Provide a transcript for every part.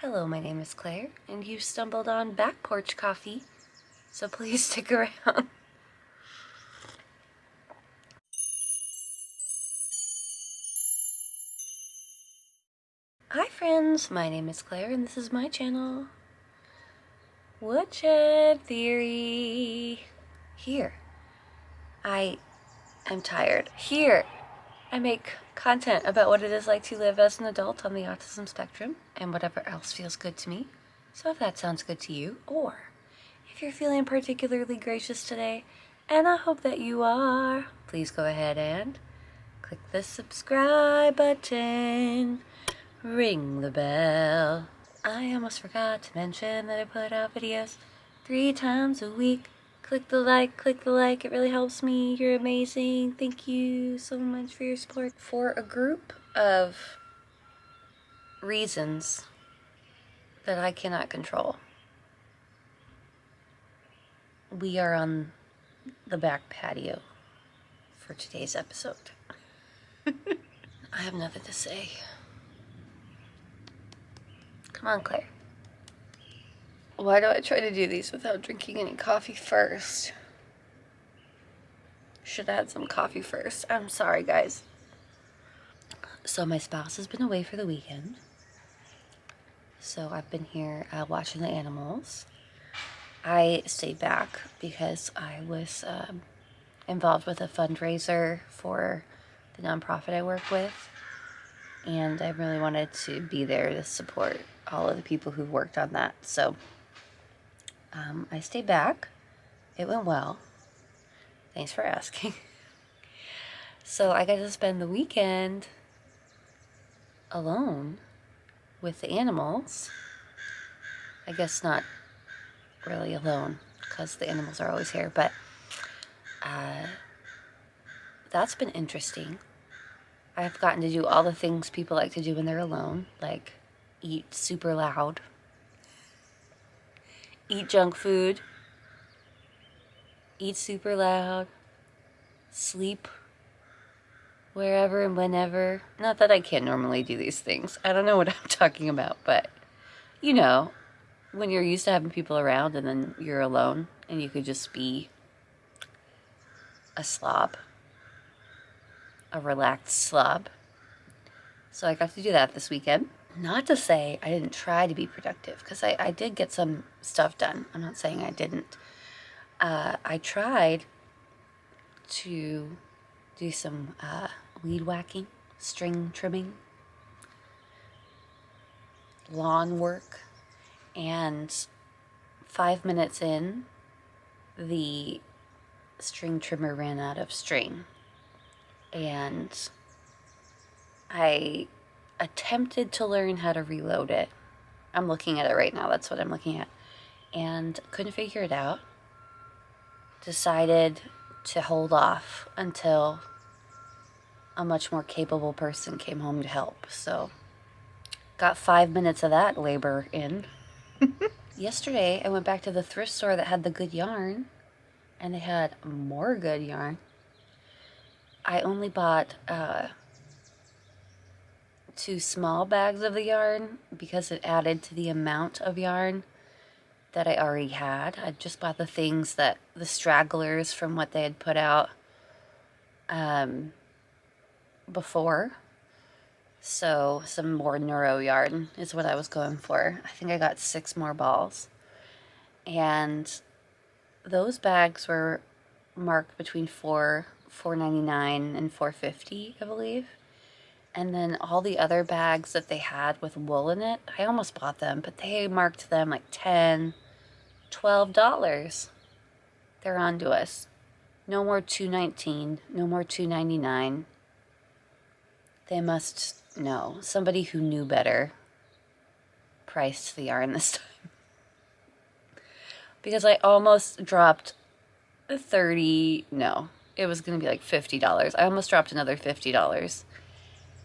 Hello, my name is Claire, and you stumbled on Back Porch Coffee, so please stick around. Hi friends, my name is Claire, and this is my channel, Woodshed Theory. Here, I am tired. Here, I make content about what it is like to live as an adult on the autism spectrum, and whatever else feels good to me. So if that sounds good to you, or if you're feeling particularly gracious today, and I hope that you are, please go ahead and click the subscribe button, ring the bell. I almost forgot to mention that I put out videos 3 times a week. Click the like, it really helps me. You're amazing. Thank you so much for your support. For a group of reasons that I cannot control, we are on the back patio for today's episode. I have nothing to say. Come on, Claire. Why do I try to do these without drinking any coffee first? Should have had some coffee first. I'm sorry, guys. So my spouse has been away for the weekend. So I've been here watching the animals. I stayed back because I was involved with a fundraiser for the nonprofit I work with. And I really wanted to be there to support all of the people who worked on that. So I stayed back. It went well. Thanks for asking. So I got to spend the weekend alone with the animals. I guess not really alone because the animals are always here, but that's been interesting. I've gotten to do all the things people like to do when they're alone, like eat super loud, eat junk food, eat super loud, sleep wherever and whenever. Not that I can't normally do these things. I don't know what I'm talking about, but you know, when you're used to having people around and then you're alone and you could just be a slob, a relaxed slob. So I got to do that this weekend. Not to say I didn't try to be productive, because I did get some stuff done. I'm not saying I didn't. I tried to do some weed whacking, string trimming, lawn work, and 5 minutes in, the string trimmer ran out of string. And I attempted to learn how to reload it. I'm looking at it right now. That's what I'm looking at. And couldn't figure it out. Decided to hold off until a much more capable person came home to help. So got 5 minutes of that labor in. Yesterday, I went back to the thrift store that had the good yarn, and they had more good yarn. I only bought 2 small bags of the yarn because it added to the amount of yarn that I already had. I just bought the things that the stragglers from what they had put out before. So some more neuro yarn is what I was going for. I think I got 6 more balls. And those bags were marked between $4.99 and $4.50, I believe. And then all the other bags that they had with wool in it, I almost bought them, but they marked them like $10, $12. They're on to us. No more $2.19, no more $2.99. They must know. Somebody who knew better priced the yarn this time. Because I almost dropped it was going to be like $50. I almost dropped another $50.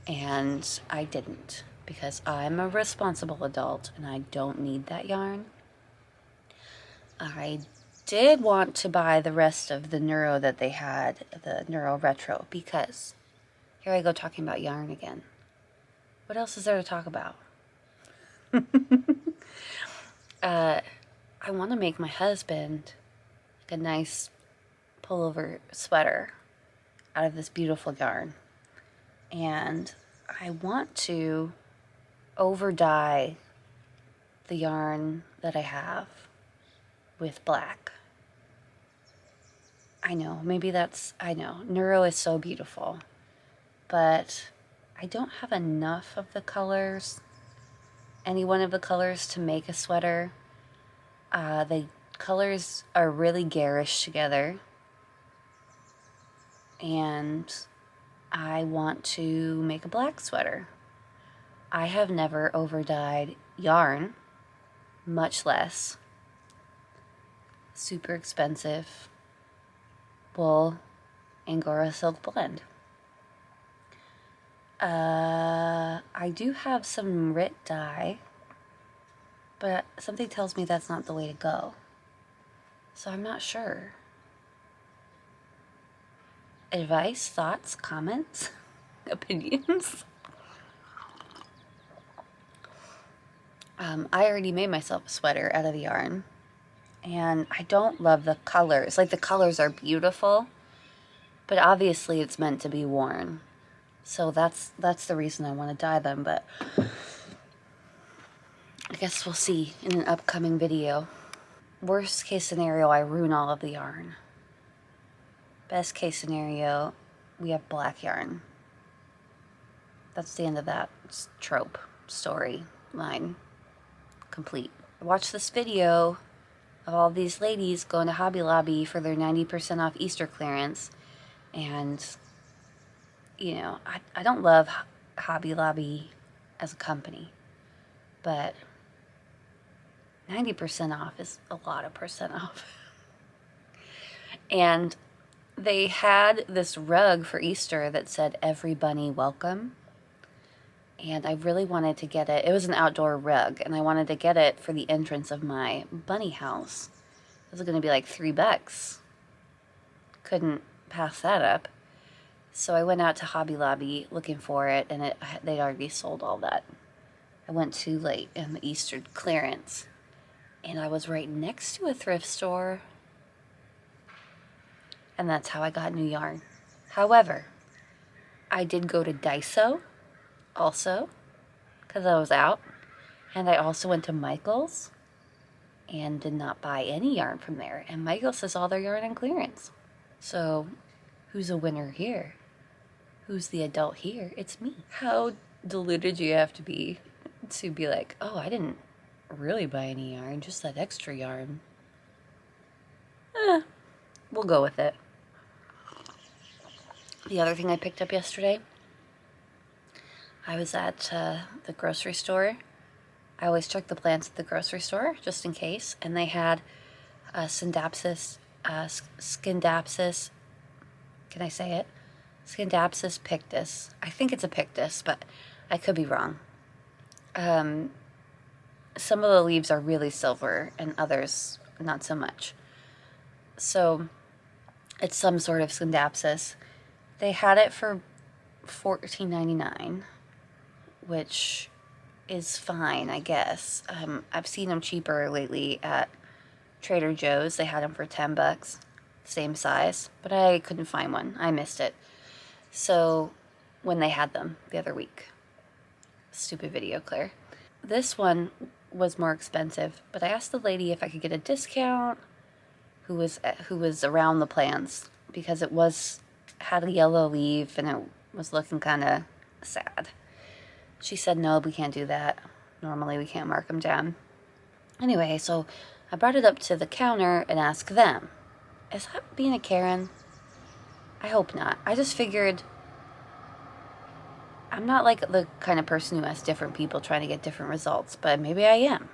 And I didn't, because I'm a responsible adult and I don't need that yarn. I did want to buy the rest of the Neuro that they had, the Neuro Retro, because here I go talking about yarn again. What else is there to talk about? I want to make my husband like a nice pullover sweater out of this beautiful yarn. And I want to over dye the yarn that I have with black. I know, I know, neuro is so beautiful, but I don't have enough of the colors, any one of the colors to make a sweater. The colors are really garish together, and I want to make a black sweater. I have never over dyed yarn, much less super expensive wool Angora silk blend. I do have some Rit dye, but something tells me that's not the way to go. So I'm not sure. Advice, thoughts, comments, opinions? I already made myself a sweater out of the yarn, and I don't love the colors. Like, the colors are beautiful, but obviously it's meant to be worn. So that's the reason I want to dye them, but I guess we'll see in an upcoming video. Worst case scenario, I ruin all of the yarn. Best case scenario, we have black yarn. That's the end of that trope, story, line, complete. Watch this video of all these ladies going to Hobby Lobby for their 90% off Easter clearance, and you know, I don't love Hobby Lobby as a company, but 90% off is a lot of percent off. And they had this rug for Easter that said, "Every bunny welcome." And I really wanted to get it. It was an outdoor rug, and I wanted to get it for the entrance of my bunny house. It was going to be like $3. Couldn't pass that up. So I went out to Hobby Lobby looking for it, and they'd already sold all that. I went too late in the Easter clearance, and I was right next to a thrift store, and that's how I got new yarn. However, I did go to Daiso also, because I was out, and I also went to Michael's and did not buy any yarn from there, and Michael's has all their yarn on clearance. So who's a winner here? Who's the adult here? It's me. How deluded do you have to be like, oh, I didn't really buy any yarn, just that extra yarn. We'll go with it. The other thing I picked up yesterday, I was at the grocery store. I always check the plants at the grocery store, just in case, and they had Scindapsus, can I say it? Scindapsus pictus. I think it's a pictus, but I could be wrong. Some of the leaves are really silver, and others not so much. So it's some sort of Scindapsus. They had it for $14.99, which is fine, I guess. I've seen them cheaper lately at Trader Joe's. They had them for $10, same size, but I couldn't find one. I missed it. So when they had them the other week, stupid video, Claire. This one was more expensive, but I asked the lady if I could get a discount who was around the plants, because it had a yellow leaf and it was looking kind of sad. She said, no, we can't do that. Normally we can't mark them down. Anyway, so I brought it up to the counter and asked them. Is that being a Karen? I hope not. I just figured I'm not like the kind of person who asks different people trying to get different results, but maybe I am.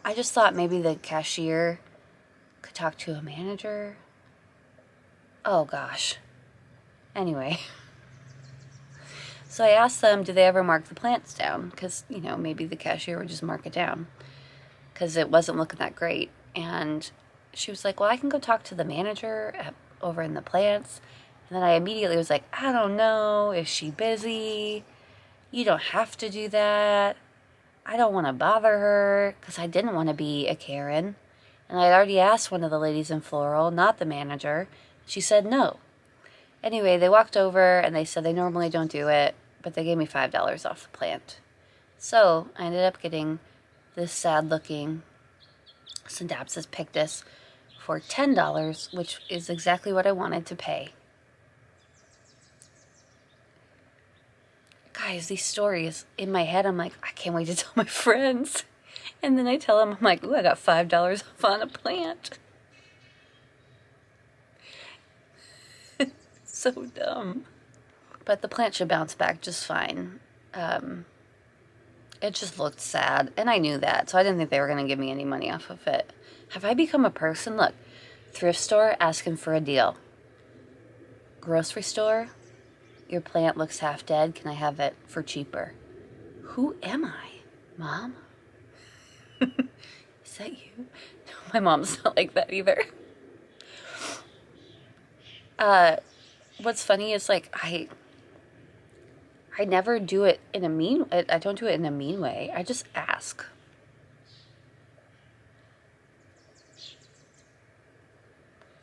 I just thought maybe the cashier could talk to a manager. Oh gosh. Anyway. So I asked them, do they ever mark the plants down? Because, you know, maybe the cashier would just mark it down, because it wasn't looking that great. And she was like, well, I can go talk to the manager over in the plants. And then I immediately was like, I don't know. Is she busy? You don't have to do that. I don't want to bother her because I didn't want to be a Karen. And I'd already asked one of the ladies in floral, not the manager. She said no. Anyway, they walked over and they said they normally don't do it, but they gave me $5 off the plant. So I ended up getting this sad-looking Synapsis pictus for $10, which is exactly what I wanted to pay. Guys, these stories in my head, I'm like, I can't wait to tell my friends. And then I tell them, I'm like, ooh, I got $5 off on a plant. So dumb. But the plant should bounce back just fine. It just looked sad, and I knew that, so I didn't think they were going to give me any money off of it. Have I become a person? Look, thrift store, asking for a deal. Grocery store, your plant looks half dead. Can I have it for cheaper? Who am I, Mom? Is that you? No, my mom's not like that either. What's funny is, like, I never do it in a mean... I don't do it in a mean way. I just ask.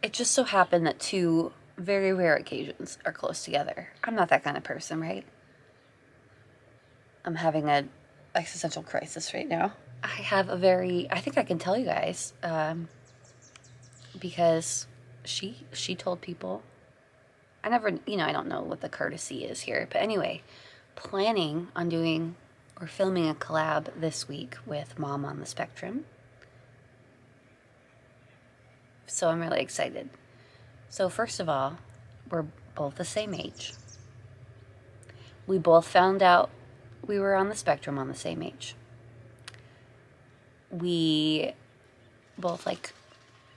It just so happened that two very rare occasions are close together. I'm not that kind of person, right? I'm having an existential crisis right now. I have a very... I think I can tell you guys. Because she told people... I never... I don't know what the courtesy is here. But anyway... planning on doing or filming a collab this week with Mom on the Spectrum. So I'm really excited. So first of all, we're both the same age. We both found out we were on the spectrum on the same age. We both like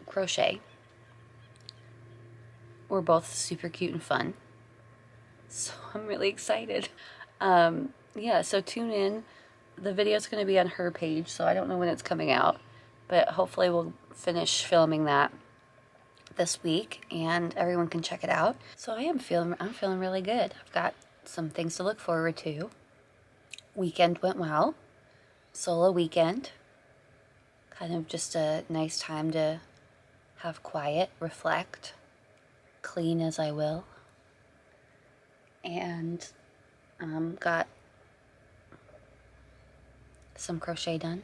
crochet. We're both super cute and fun. So I'm really excited. Yeah, so tune in. The video's going to be on her page, so I don't know when it's coming out. But hopefully we'll finish filming that this week, and everyone can check it out. So I'm feeling really good. I've got some things to look forward to. Weekend went well. Solo weekend. Kind of just a nice time to have quiet, reflect, clean as I will. And got some crochet done.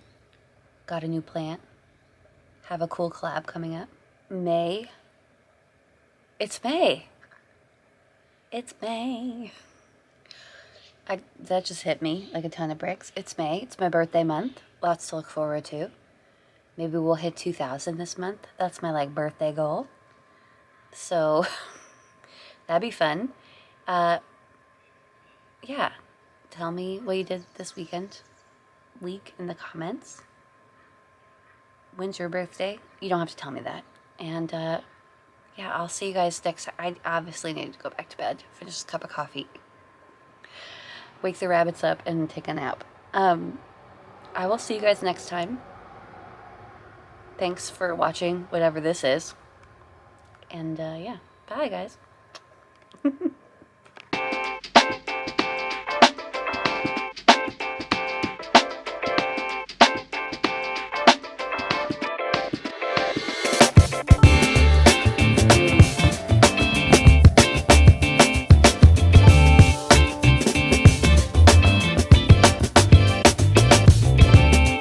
Got a new plant. Have a cool collab coming up. May. It's May. It's May. That just hit me like a ton of bricks. It's May. It's my birthday month. Lots to look forward to. Maybe we'll hit 2,000 this month. That's my birthday goal. So that'd be fun. Yeah. Tell me what you did this week in the comments. When's your birthday? You don't have to tell me that. And yeah, I'll see you guys next time. I obviously need to go back to bed. Finish a cup of coffee. Wake the rabbits up and take a nap. I will see you guys next time. Thanks for watching whatever this is. And yeah, bye guys.